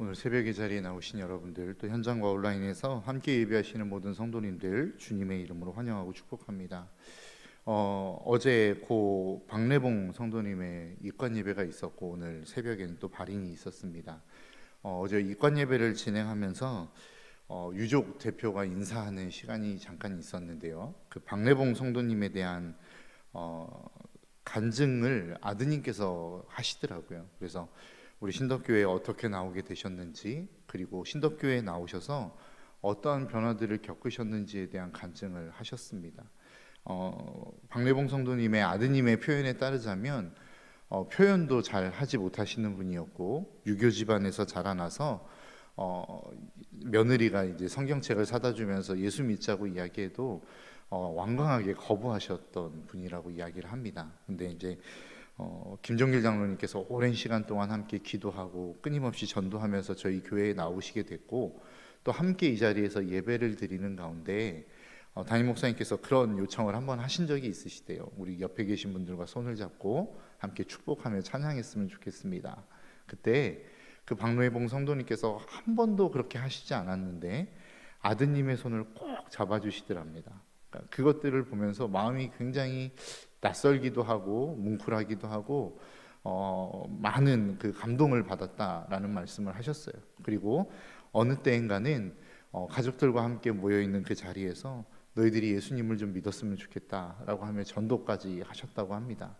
오늘 새벽의 자리에 나오신 여러분들, 또 현장과 온라인에서 함께 예배하시는 모든 성도님들 주님의 이름으로 환영하고 축복합니다. 어제 고 박래봉 성도님의 입관 예배가 있었고 오늘 새벽에는 또 발인이 있었습니다. 어제 입관 예배를 진행하면서 유족 대표가 인사하는 시간이 잠깐 있었는데요. 그 박래봉 성도님에 대한 간증을 아드님께서 하시더라고요. 그래서 우리 신덕교회에 어떻게 나오게 되셨는지, 그리고 신덕교회에 나오셔서 어떠한 변화들을 겪으셨는지에 대한 간증을 하셨습니다. 박래봉 성도님의 아드님의 표현에 따르자면 표현도 잘 하지 못하시는 분이었고, 유교 집안에서 자라나서 며느리가 이제 성경책을 사다 주면서 예수 믿자고 이야기해도 완강하게 거부하셨던 분이라고 이야기를 합니다. 근데 이제 김종길 장로님께서 오랜 시간 동안 함께 기도하고 끊임없이 전도하면서 저희 교회에 나오시게 됐고, 또 함께 이 자리에서 예배를 드리는 가운데 담임 목사님께서 그런 요청을 한번 하신 적이 있으시대요. 우리 옆에 계신 분들과 손을 잡고 함께 축복하며 찬양했으면 좋겠습니다. 그때 그 박래봉 성도님께서 한 번도 그렇게 하시지 않았는데 아드님의 손을 꼭 잡아주시더랍니다. 그러니까 그것들을 보면서 마음이 굉장히 낯설기도 하고 뭉클하기도 하고 많은 그 감동을 받았다라는 말씀을 하셨어요. 그리고 어느 때인가는 가족들과 함께 모여있는 그 자리에서 너희들이 예수님을 좀 믿었으면 좋겠다라고 하며 전도까지 하셨다고 합니다.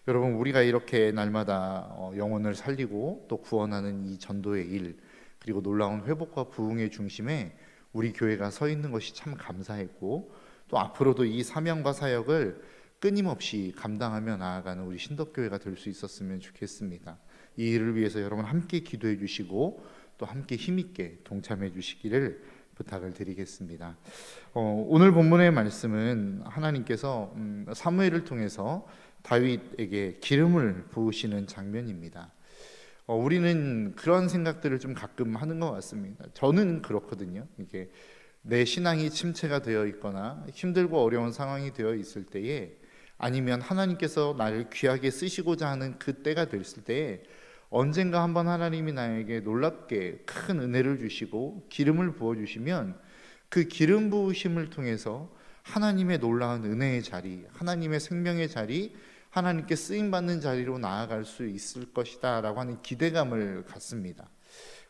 여러분, 우리가 이렇게 날마다 영혼을 살리고 또 구원하는 이 전도의 일, 그리고 놀라운 회복과 부흥의 중심에 우리 교회가 서 있는 것이 참 감사했고, 또 앞으로도 이 사명과 사역을 끊임없이 감당하며 나아가는 우리 신덕교회가 될 수 있었으면 좋겠습니다. 이 일을 위해서 여러분 함께 기도해 주시고 또 함께 힘있게 동참해 주시기를 부탁을 드리겠습니다. 오늘 본문의 말씀은 하나님께서 사무엘을 통해서 다윗에게 기름을 부으시는 장면입니다. 우리는 그런 생각들을 좀 가끔 하는 것 같습니다. 저는 그렇거든요. 이게 내 신앙이 침체가 되어 있거나 힘들고 어려운 상황이 되어 있을 때에, 아니면 하나님께서 나를 귀하게 쓰시고자 하는 그 때가 됐을 때에 언젠가 한번 하나님이 나에게 놀랍게 큰 은혜를 주시고 기름을 부어주시면 그 기름 부으심을 통해서 하나님의 놀라운 은혜의 자리, 하나님의 생명의 자리, 하나님께 쓰임받는 자리로 나아갈 수 있을 것이다 라고 하는 기대감을 갖습니다.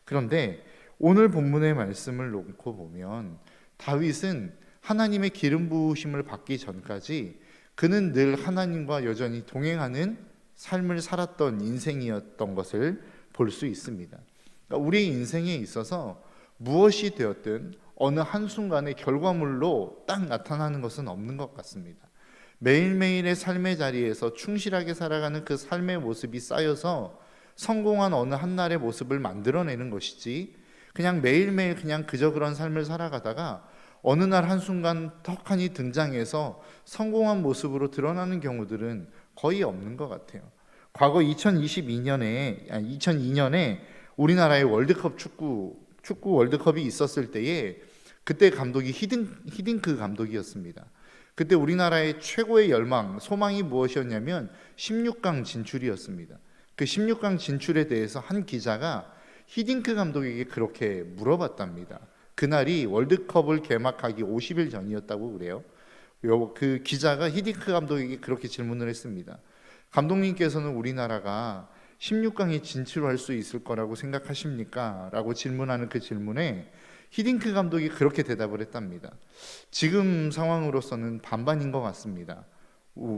그런데 오늘 본문의 말씀을 놓고 보면 다윗은 하나님의 기름 부으심을 받기 전까지 그는 늘 하나님과 여전히 동행하는 삶을 살았던 인생이었던 것을 볼 수 있습니다. 그러니까 우리의 인생에 있어서 무엇이 되었든 어느 한순간의 결과물로 딱 나타나는 것은 없는 것 같습니다. 매일매일의 삶의 자리에서 충실하게 살아가는 그 삶의 모습이 쌓여서 성공한 어느 한날의 모습을 만들어내는 것이지, 그냥 매일매일 그냥 그저 그런 삶을 살아가다가 어느 날 한순간 턱하니 등장해서 성공한 모습으로 드러나는 경우들은 거의 없는 것 같아요. 과거 2002년에 우리나라의 월드컵 축구 월드컵이 있었을 때에 그때 감독이 히딩크 감독이었습니다. 그때 우리나라의 최고의 열망, 소망이 무엇이었냐면 16강 진출이었습니다. 그 16강 진출에 대해서 한 기자가 히딩크 감독에게 그렇게 물어봤답니다. 그날이 월드컵을 개막하기 50일 전이었다고 그래요. 그 기자가 히딩크 감독에게 그렇게 질문을 했습니다. 감독님께서는 우리나라가 16강에 진출할 수 있을 거라고 생각하십니까? 라고 질문하는 그 질문에 히딩크 감독이 그렇게 대답을 했답니다. 지금 상황으로서는 반반인 것 같습니다.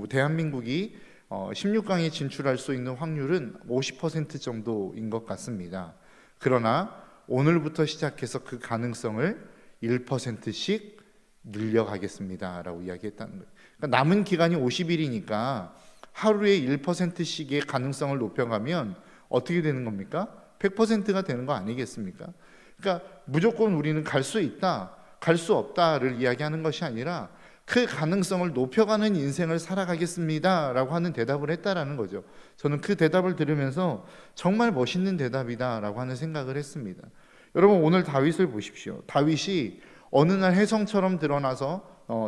대한민국이 16강에 진출할 수 있는 확률은 50% 정도인 것 같습니다. 그러나 오늘부터 시작해서 그 가능성을 1%씩 늘려가겠습니다 라고 이야기했다는 거예요. 그러니까 남은 기간이 50일이니까 하루에 1%씩의 가능성을 높여가면 어떻게 되는 겁니까? 100%가 되는 거 아니겠습니까? 그러니까 무조건 우리는 갈 수 있다, 갈 수 없다를 이야기하는 것이 아니라 그 가능성을 높여가는 인생을 살아가겠습니다 라고 하는 대답을 했다라는 거죠. 저는 그 대답을 들으면서 정말 멋있는 대답이다 라고 하는 생각을 했습니다. 여러분, 오늘 다윗을 보십시오. 다윗이 어느 날 혜성처럼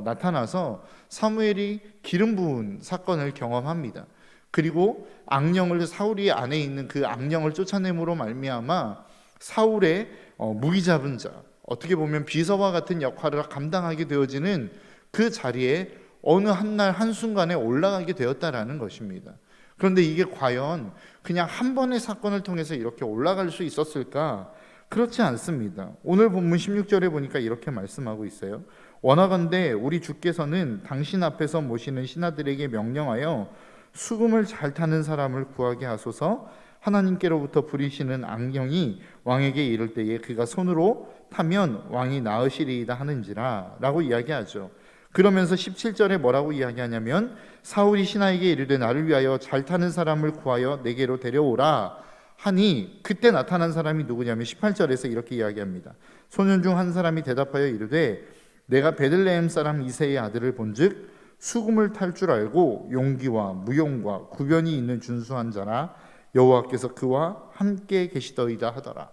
나타나서 사무엘이 기름 부은 사건을 경험합니다. 그리고 악령을, 사울이 안에 있는 그 악령을 쫓아냄으로 말미암아 사울의 무기 잡은 자, 어떻게 보면 비서와 같은 역할을 감당하게 되어지는 그 자리에 어느 한날 한순간에 올라가게 되었다라는 것입니다. 그런데 이게 과연 그냥 한 번의 사건을 통해서 이렇게 올라갈 수 있었을까? 그렇지 않습니다. 오늘 본문 16절에 보니까 이렇게 말씀하고 있어요. 원하건대 우리 주께서는 당신 앞에서 모시는 신하들에게 명령하여 수금을 잘 타는 사람을 구하게 하소서. 하나님께로부터 부리시는 앙령이 왕에게 이를 때에 그가 손으로 타면 왕이 나으시리이다 하는지라 라고 이야기하죠. 그러면서 17절에 뭐라고 이야기하냐면 사울이 신하에게 이르되 나를 위하여 잘 타는 사람을 구하여 내게로 데려오라 하니 그때 나타난 사람이 누구냐면 18절에서 이렇게 이야기합니다. 소년 중 한 사람이 대답하여 이르되 내가 베들레헴 사람 이새의 아들을 본즉 수금을 탈 줄 알고 용기와 무용과 구변이 있는 준수한 자라 여호와께서 그와 함께 계시더이다 하더라.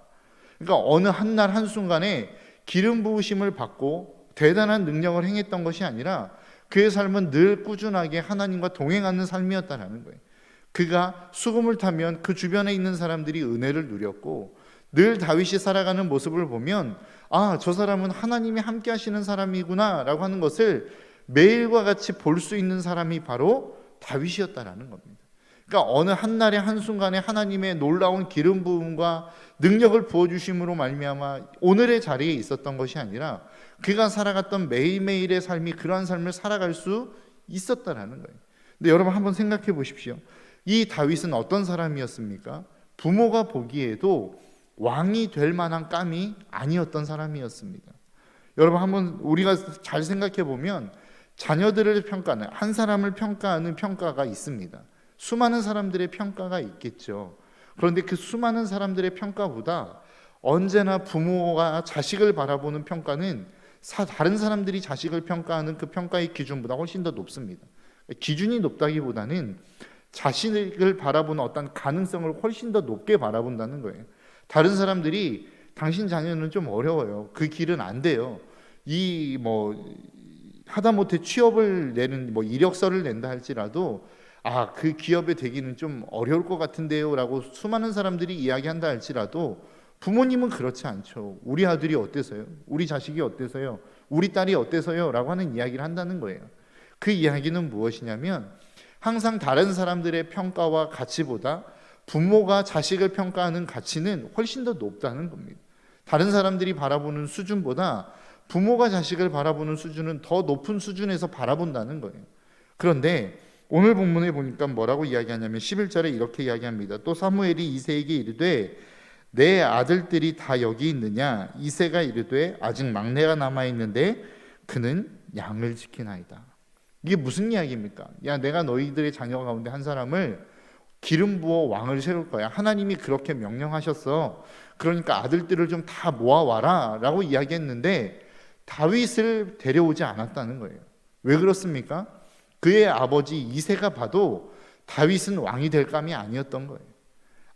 그러니까 어느 한날 한순간에 기름 부으심을 받고 대단한 능력을 행했던 것이 아니라 그의 삶은 늘 꾸준하게 하나님과 동행하는 삶이었다는 거예요. 그가 수금을 타면 그 주변에 있는 사람들이 은혜를 누렸고 늘 다윗이 살아가는 모습을 보면 아, 저 사람은 하나님이 함께 하시는 사람이구나 라고 하는 것을 매일과 같이 볼 수 있는 사람이 바로 다윗이었다라는 겁니다. 그러니까 어느 한날의 한순간에 하나님의 놀라운 기름 부음과 능력을 부어주심으로 말미암아 오늘의 자리에 있었던 것이 아니라 그가 살아갔던 매일매일의 삶이 그러한 삶을 살아갈 수 있었다라는 거예요. 근데 여러분 한번 생각해 보십시오. 이 다윗은 어떤 사람이었습니까? 부모가 보기에도 왕이 될 만한 깜이 아니었던 사람이었습니다. 여러분 한번 우리가 잘 생각해 보면 자녀들을 평가하는 한 사람을 평가하는 평가가 있습니다. 수많은 사람들의 평가가 있겠죠. 그런데 그 수많은 사람들의 평가보다 언제나 부모가 자식을 바라보는 평가는 다른 사람들이 자식을 평가하는 그 평가의 기준보다 훨씬 더 높습니다. 기준이 높다기보다는 자식을 바라보는 어떤 가능성을 훨씬 더 높게 바라본다는 거예요. 다른 사람들이 당신 자녀는 좀 어려워요. 그 길은 안 돼요. 하다못해 취업을 내는 이력서를 낸다 할지라도 그 기업에 되기는 좀 어려울 것 같은데요 라고 수많은 사람들이 이야기한다 할지라도 부모님은 그렇지 않죠. 우리 아들이 어때서요? 우리 자식이 어때서요? 우리 딸이 어때서요? 라고 하는 이야기를 한다는 거예요. 그 이야기는 무엇이냐면 항상 다른 사람들의 평가와 가치보다 부모가 자식을 평가하는 가치는 훨씬 더 높다는 겁니다. 다른 사람들이 바라보는 수준보다 부모가 자식을 바라보는 수준은 더 높은 수준에서 바라본다는 거예요. 그런데 오늘 본문에 보니까 뭐라고 이야기하냐면 11절에 이렇게 이야기합니다. 또 사무엘이 이새에게 이르되 내 아들들이 다 여기 있느냐? 이새가 이르되 아직 막내가 남아있는데 그는 양을 지키나이다. 이게 무슨 이야기입니까? 야, 내가 너희들의 자녀 가운데 한 사람을 기름 부어 왕을 세울 거야. 하나님이 그렇게 명령하셨어. 그러니까 아들들을 좀 다 모아와라 라고 이야기했는데 다윗을 데려오지 않았다는 거예요. 왜 그렇습니까? 그의 아버지 이새가 봐도 다윗은 왕이 될 감이 아니었던 거예요.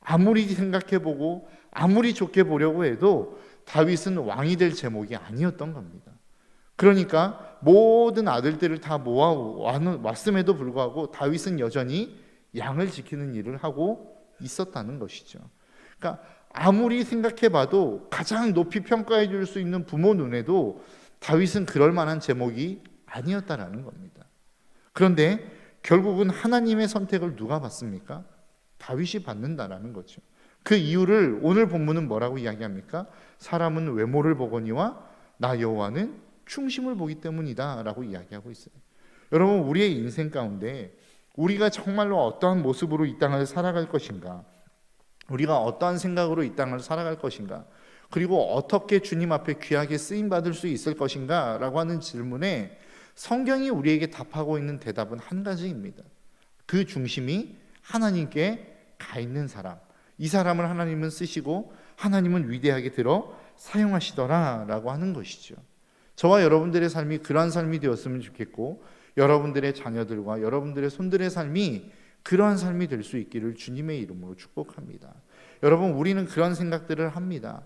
아무리 생각해보고 아무리 좋게 보려고 해도 다윗은 왕이 될 제목이 아니었던 겁니다. 그러니까 모든 아들들을 다 모아왔음에도 불구하고 다윗은 여전히 양을 지키는 일을 하고 있었다는 것이죠. 그러니까 아무리 생각해봐도 가장 높이 평가해 줄 수 있는 부모 눈에도 다윗은 그럴 만한 제목이 아니었다라는 겁니다. 그런데 결국은 하나님의 선택을 누가 받습니까? 다윗이 받는다라는 거죠. 그 이유를 오늘 본문은 뭐라고 이야기합니까? 사람은 외모를 보거니와 나 여호와는 충심을 보기 때문이다 라고 이야기하고 있어요. 여러분 우리의 인생 가운데 우리가 정말로 어떠한 모습으로 이 땅을 살아갈 것인가, 우리가 어떠한 생각으로 이 땅을 살아갈 것인가, 그리고 어떻게 주님 앞에 귀하게 쓰임받을 수 있을 것인가 라고 하는 질문에 성경이 우리에게 답하고 있는 대답은 한 가지입니다. 그 중심이 하나님께 가 있는 사람, 이 사람을 하나님은 쓰시고 하나님은 위대하게 들어 사용하시더라 라고 하는 것이죠. 저와 여러분들의 삶이 그러한 삶이 되었으면 좋겠고 여러분들의 자녀들과 여러분들의 손들의 삶이 그러한 삶이 될 수 있기를 주님의 이름으로 축복합니다. 여러분 우리는 그런 생각들을 합니다.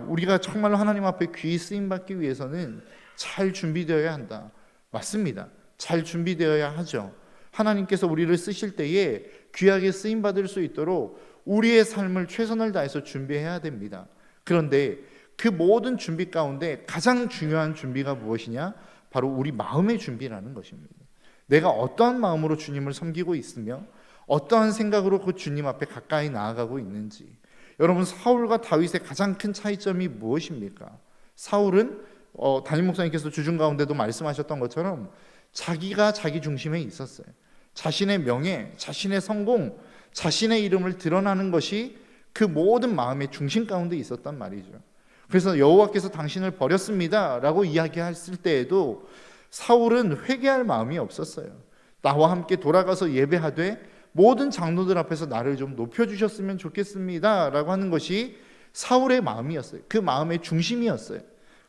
우리가 정말로 하나님 앞에 귀히 쓰임받기 위해서는 잘 준비되어야 한다. 맞습니다. 잘 준비되어야 하죠. 하나님께서 우리를 쓰실 때에 귀하게 쓰임받을 수 있도록 우리의 삶을 최선을 다해서 준비해야 됩니다. 그런데 그 모든 준비 가운데 가장 중요한 준비가 무엇이냐? 바로 우리 마음의 준비라는 것입니다. 내가 어떠한 마음으로 주님을 섬기고 있으며 어떠한 생각으로 그 주님 앞에 가까이 나아가고 있는지. 여러분, 사울과 다윗의 가장 큰 차이점이 무엇입니까? 사울은 담임 목사님께서 주중 가운데도 말씀하셨던 것처럼 자기가 자기 중심에 있었어요. 자신의 명예, 자신의 성공, 자신의 이름을 드러나는 것이 그 모든 마음의 중심 가운데 있었단 말이죠. 그래서 여호와께서 당신을 버렸습니다 라고 이야기했을 때에도 사울은 회개할 마음이 없었어요. 나와 함께 돌아가서 예배하되 모든 장로들 앞에서 나를 좀 높여주셨으면 좋겠습니다 라고 하는 것이 사울의 마음이었어요. 그 마음의 중심이었어요.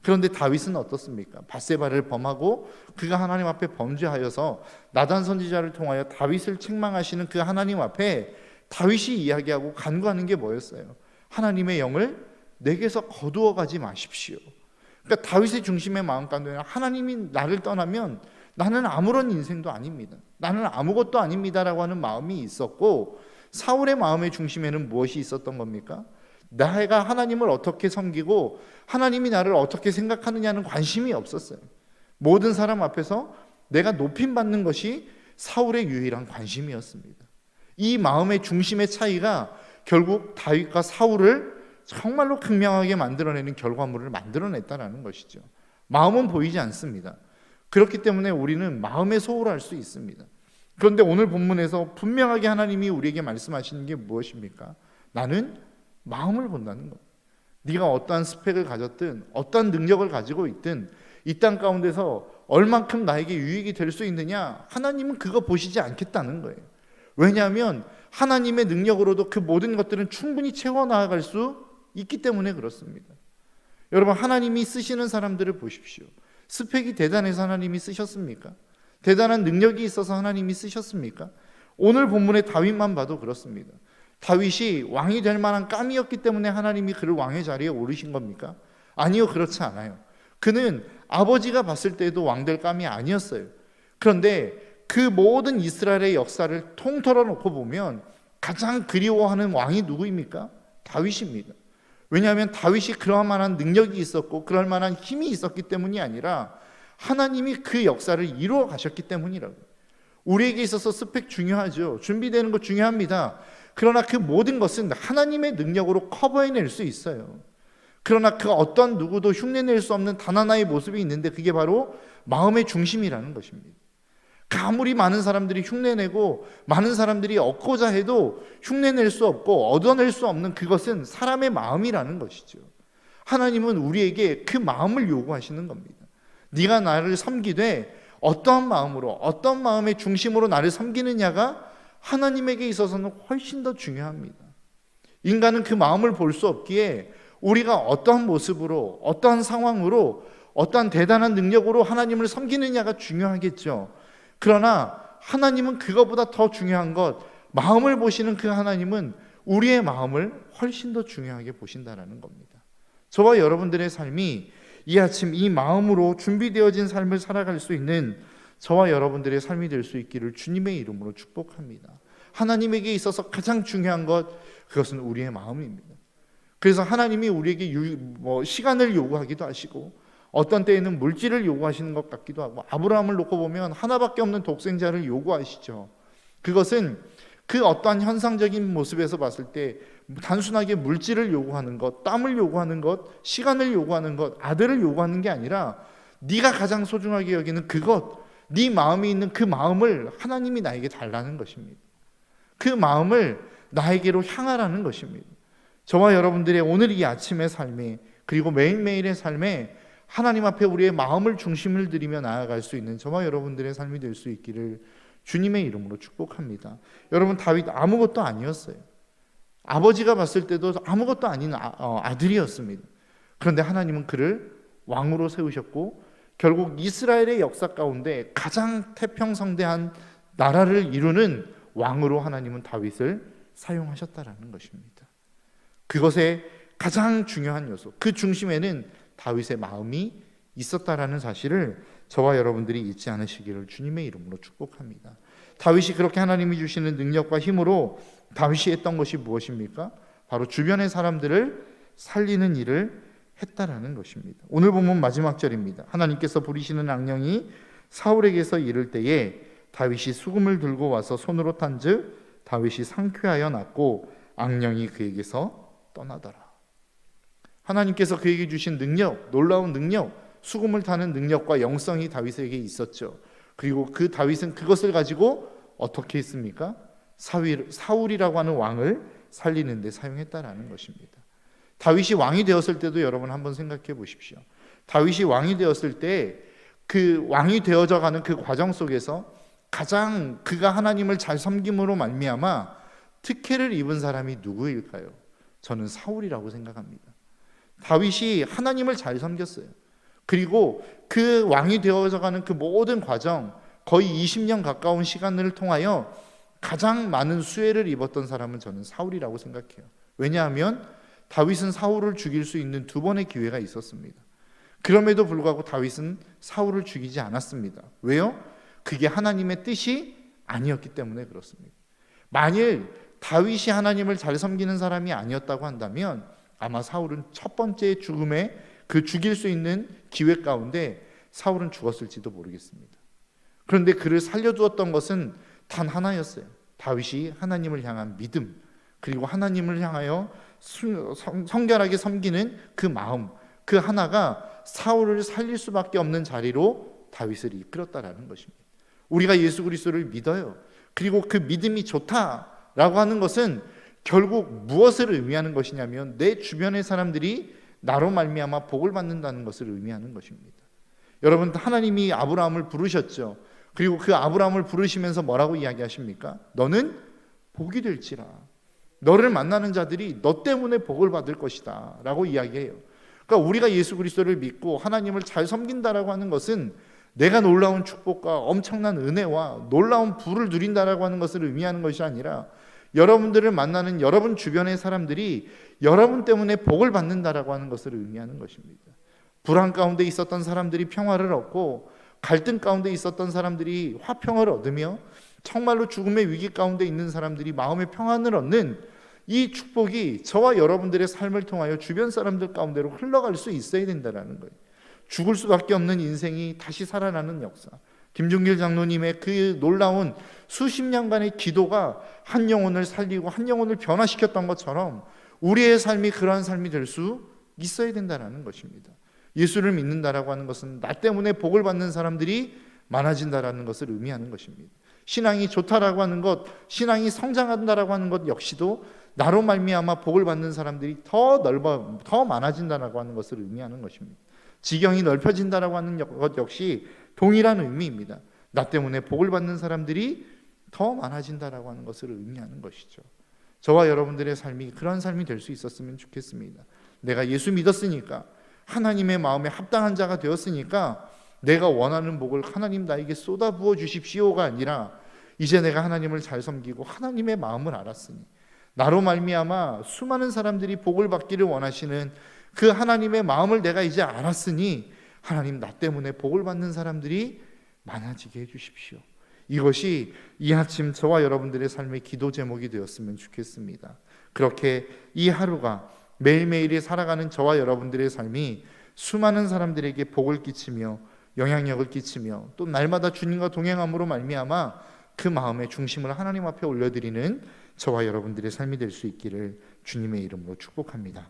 그런데 다윗은 어떻습니까? 밧세바를 범하고 그가 하나님 앞에 범죄하여서 나단 선지자를 통하여 다윗을 책망하시는 그 하나님 앞에 다윗이 이야기하고 간구하는 게 뭐였어요? 하나님의 영을 내게서 거두어 가지 마십시오. 그러니까 다윗의 중심의 마음 가운데 하나님이 나를 떠나면 나는 아무런 인생도 아닙니다. 나는 아무것도 아닙니다라고 하는 마음이 있었고, 사울의 마음의 중심에는 무엇이 있었던 겁니까? 내가 하나님을 어떻게 섬기고 하나님이 나를 어떻게 생각하느냐는 관심이 없었어요. 모든 사람 앞에서 내가 높임받는 것이 사울의 유일한 관심이었습니다. 이 마음의 중심의 차이가 결국 다윗과 사울을 정말로 극명하게 만들어내는 결과물을 만들어냈다는 것이죠. 마음은 보이지 않습니다. 그렇기 때문에 우리는 마음에 소홀할 수 있습니다. 그런데 오늘 본문에서 분명하게 하나님이 우리에게 말씀하시는 게 무엇입니까? 나는 마음을 본다는 것. 네가 어떠한 스펙을 가졌든 어떠한 능력을 가지고 있든 이 땅 가운데서 얼만큼 나에게 유익이 될 수 있느냐, 하나님은 그거 보시지 않겠다는 거예요. 왜냐하면 하나님의 능력으로도 그 모든 것들은 충분히 채워나갈 수 있기 때문에 그렇습니다. 여러분, 하나님이 쓰시는 사람들을 보십시오. 스펙이 대단해서 하나님이 쓰셨습니까? 대단한 능력이 있어서 하나님이 쓰셨습니까? 오늘 본문의 다윗만 봐도 그렇습니다. 다윗이 왕이 될 만한 깜이었기 때문에 하나님이 그를 왕의 자리에 오르신 겁니까? 아니요, 그렇지 않아요. 그는 아버지가 봤을 때도 왕 될 깜이 아니었어요. 그런데 그 모든 이스라엘의 역사를 통틀어 놓고 보면 가장 그리워하는 왕이 누구입니까? 다윗입니다. 왜냐하면 다윗이 그럴 만한 능력이 있었고 그럴 만한 힘이 있었기 때문이 아니라 하나님이 그 역사를 이루어 가셨기 때문이라고. 우리에게 있어서 스펙 중요하죠. 준비되는 거 중요합니다. 그러나 그 모든 것은 하나님의 능력으로 커버해낼 수 있어요. 그러나 그 어떤 누구도 흉내낼 수 없는 단 하나의 모습이 있는데 그게 바로 마음의 중심이라는 것입니다. 아무리 많은 사람들이 흉내내고 많은 사람들이 얻고자 해도 흉내낼 수 없고 얻어낼 수 없는 그것은 사람의 마음이라는 것이죠. 하나님은 우리에게 그 마음을 요구하시는 겁니다. 네가 나를 섬기되 어떠한 마음으로, 어떤 마음의 중심으로 나를 섬기느냐가 하나님에게 있어서는 훨씬 더 중요합니다. 인간은 그 마음을 볼 수 없기에 우리가 어떠한 모습으로, 어떠한 상황으로, 어떠한 대단한 능력으로 하나님을 섬기느냐가 중요하겠죠. 그러나 하나님은 그것보다 더 중요한 것, 마음을 보시는 그 하나님은 우리의 마음을 훨씬 더 중요하게 보신다는 겁니다. 저와 여러분들의 삶이 이 아침 이 마음으로 준비되어진 삶을 살아갈 수 있는 저와 여러분들의 삶이 될 수 있기를 주님의 이름으로 축복합니다. 하나님에게 있어서 가장 중요한 것, 그것은 우리의 마음입니다. 그래서 하나님이 우리에게 시간을 요구하기도 하시고 어떤 때에는 물질을 요구하시는 것 같기도 하고, 아브라함을 놓고 보면 하나밖에 없는 독생자를 요구하시죠. 그것은 그 어떠한 현상적인 모습에서 봤을 때 단순하게 물질을 요구하는 것, 땀을 요구하는 것, 시간을 요구하는 것, 아들을 요구하는 게 아니라 네가 가장 소중하게 여기는 그것, 네 마음이 있는 그 마음을 하나님이 나에게 달라는 것입니다. 그 마음을 나에게로 향하라는 것입니다. 저와 여러분들의 오늘 이 아침의 삶에, 그리고 매일매일의 삶에 하나님 앞에 우리의 마음을 중심을 들이며 나아갈 수 있는 저와 여러분들의 삶이 될 수 있기를 주님의 이름으로 축복합니다. 여러분, 다윗 아무것도 아니었어요. 아버지가 봤을 때도 아무것도 아닌 아들이었습니다. 그런데 하나님은 그를 왕으로 세우셨고 결국 이스라엘의 역사 가운데 가장 태평성대한 나라를 이루는 왕으로 하나님은 다윗을 사용하셨다라는 것입니다. 그것의 가장 중요한 요소, 그 중심에는 다윗의 마음이 있었다라는 사실을 저와 여러분들이 잊지 않으시기를 주님의 이름으로 축복합니다. 다윗이 그렇게 하나님이 주시는 능력과 힘으로 다윗이 했던 것이 무엇입니까? 바로 주변의 사람들을 살리는 일을 했다라는 것입니다. 오늘 본문 마지막 절입니다. 하나님께서 부리시는 악령이 사울에게서 이를 때에 다윗이 수금을 들고 와서 손으로 탄즉 다윗이 상쾌하여 낫고 악령이 그에게서 떠나더라. 하나님께서 그에게 주신 능력, 놀라운 능력, 수금을 타는 능력과 영성이 다윗에게 있었죠. 그리고 그 다윗은 그것을 가지고 어떻게 했습니까? 사울이라고 하는 왕을 살리는 데 사용했다라는 것입니다. 다윗이 왕이 되었을 때도 여러분 한번 생각해 보십시오. 다윗이 왕이 되었을 때 그 왕이 되어져 가는 그 과정 속에서 가장 그가 하나님을 잘 섬김으로 말미암아 특혜를 입은 사람이 누구일까요? 저는 사울이라고 생각합니다. 다윗이 하나님을 잘 섬겼어요. 그리고 그 왕이 되어져 가는 그 모든 과정, 거의 20년 가까운 시간을 통하여 가장 많은 수혜를 입었던 사람은 저는 사울이라고 생각해요. 왜냐하면 다윗은 사울을 죽일 수 있는 2번의 기회가 있었습니다. 그럼에도 불구하고 다윗은 사울을 죽이지 않았습니다. 왜요? 그게 하나님의 뜻이 아니었기 때문에 그렇습니다. 만일 다윗이 하나님을 잘 섬기는 사람이 아니었다고 한다면 아마 사울은 첫 번째 죽음에 그 죽일 수 있는 기회 가운데 사울은 죽었을지도 모르겠습니다. 그런데 그를 살려두었던 것은 단 하나였어요. 다윗이 하나님을 향한 믿음, 그리고 하나님을 향하여 성결하게 섬기는 그 마음, 그 하나가 사울을 살릴 수밖에 없는 자리로 다윗을 이끌었다라는 것입니다. 우리가 예수 그리스도를 믿어요. 그리고 그 믿음이 좋다라고 하는 것은 결국 무엇을 의미하는 것이냐면 내 주변의 사람들이 나로 말미암아 복을 받는다는 것을 의미하는 것입니다. 여러분, 하나님이 아브라함을 부르셨죠. 그리고 그 아브라함을 부르시면서 뭐라고 이야기하십니까? 너는 복이 될지라. 너를 만나는 자들이 너 때문에 복을 받을 것이다 라고 이야기해요. 그러니까 우리가 예수 그리스도를 믿고 하나님을 잘 섬긴다라고 하는 것은 내가 놀라운 축복과 엄청난 은혜와 놀라운 부를 누린다라고 하는 것을 의미하는 것이 아니라 여러분들을 만나는 여러분 주변의 사람들이 여러분 때문에 복을 받는다라고 하는 것을 의미하는 것입니다. 불안 가운데 있었던 사람들이 평화를 얻고 갈등 가운데 있었던 사람들이 화평을 얻으며 정말로 죽음의 위기 가운데 있는 사람들이 마음의 평안을 얻는 이 축복이 저와 여러분들의 삶을 통하여 주변 사람들 가운데로 흘러갈 수 있어야 된다는 거예요. 죽을 수밖에 없는 인생이 다시 살아나는 역사. 김종길 장로님의 그 놀라운 수십 년간의 기도가 한 영혼을 살리고 한 영혼을 변화시켰던 것처럼 우리의 삶이 그러한 삶이 될 수 있어야 된다는 것입니다. 예수를 믿는다라고 하는 것은 나 때문에 복을 받는 사람들이 많아진다라는 것을 의미하는 것입니다. 신앙이 좋다라고 하는 것, 신앙이 성장한다라고 하는 것 역시도 나로 말미암아 복을 받는 사람들이 더 많아진다라고 하는 것을 의미하는 것입니다. 지경이 넓혀진다라고 하는 것 역시 동일한 의미입니다. 나 때문에 복을 받는 사람들이 더 많아진다라고 하는 것을 의미하는 것이죠. 저와 여러분들의 삶이 그런 삶이 될 수 있었으면 좋겠습니다. 내가 예수 믿었으니까, 하나님의 마음에 합당한 자가 되었으니까 내가 원하는 복을 하나님 나에게 쏟아부어 주십시오가 아니라 이제 내가 하나님을 잘 섬기고 하나님의 마음을 알았으니 나로 말미암아 수많은 사람들이 복을 받기를 원하시는 그 하나님의 마음을 내가 이제 알았으니 하나님 나 때문에 복을 받는 사람들이 많아지게 해주십시오. 이것이 이 아침 저와 여러분들의 삶의 기도 제목이 되었으면 좋겠습니다. 그렇게 이 하루가 매일매일이 살아가는 저와 여러분들의 삶이 수많은 사람들에게 복을 끼치며 영향력을 끼치며 또 날마다 주님과 동행함으로 말미암아 그 마음의 중심을 하나님 앞에 올려드리는 저와 여러분들의 삶이 될 수 있기를 주님의 이름으로 축복합니다.